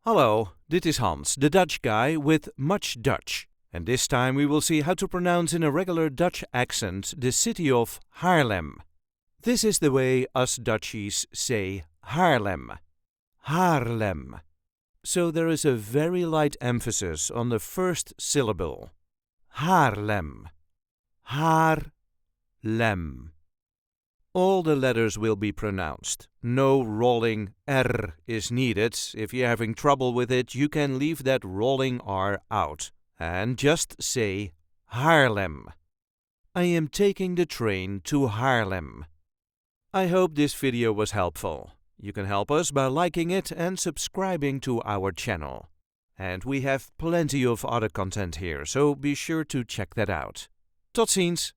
Hallo, dit is Hans, the Dutch guy with much Dutch. And this time we will see how to pronounce in a regular Dutch accent the city of Haarlem. This is the way us Dutchies say Haarlem. Haarlem. So there is a very light emphasis on the first syllable. Haarlem. Haar-lem. All the letters will be pronounced. No rolling R is needed. If you're having trouble with it, you can leave that rolling R out and just say Haarlem. I am taking the train to Haarlem. I hope this video was helpful. You can help us by liking it and subscribing to our channel. And we have plenty of other content here, so be sure to check that out. Tot ziens!